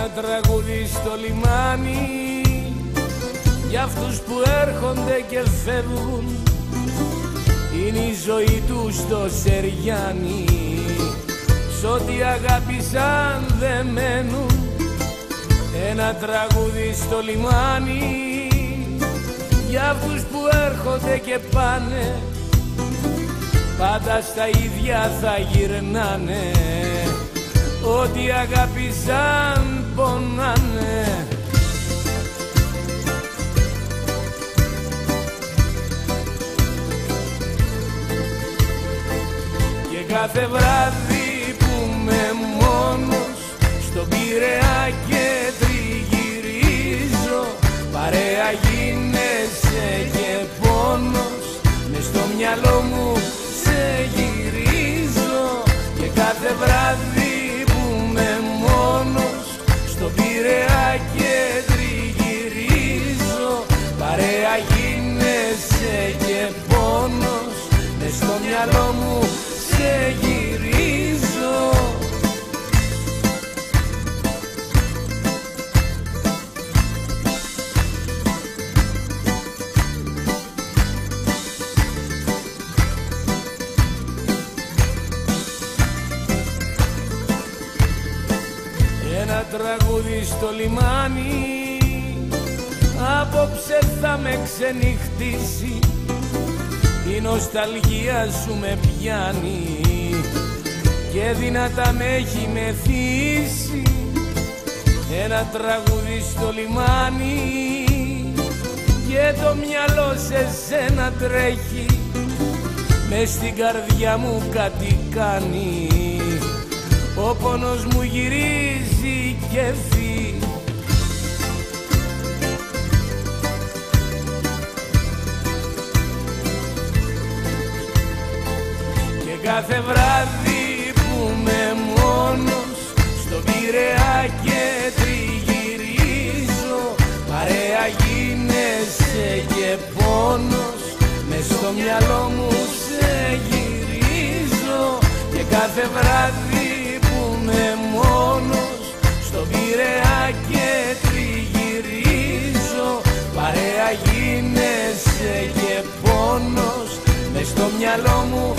Ένα τραγούδι στο λιμάνι για αυτούς που έρχονται και φεύγουν, είναι η ζωή τους στο Σεριάνι. Σ' ό,τι αγάπησαν δεν μένουν. Ένα τραγούδι στο λιμάνι για αυτούς που έρχονται και πάνε, πάντα στα ίδια θα γυρνάνε. Ό,τι αγάπησαν πονάνε. Και κάθε βράδυ που είμαι μόνος στον Πειραιά και τριγυρίζω, παρέα γίνεσαι και πόνος, μες στο μυαλό μου σε γυρίζω. Και κάθε βράδυ που είμαι μόνος στον Πειραιά και τριγυρίζω, παρέα γίνεσαι και πόνος, μες στο μυαλό μου σε γυρίζω. Ένα τραγούδι στο λιμάνι απόψε θα με ξενυχτήσει, η νοσταλγία σου με πιάνει και δυνατά με έχει μεθύσει. Ένα τραγούδι στο λιμάνι και το μυαλό σε σένα τρέχει, μες στην καρδιά μου κάτι κάνει, ο πόνος μου γυρίζει και φύγει. Και κάθε βράδυ που είμαι μόνος στον Πειραιά και τριγυρίζω, παρέα γίνεσαι και πόνος, μες στο μυαλό μου σε γυρίζω. Και κάθε βράδυ που είμαι μόνος στον Πειραιά και τριγυρίζω, παρέα γίνεσαι και πόνος, μες στο μυαλό μου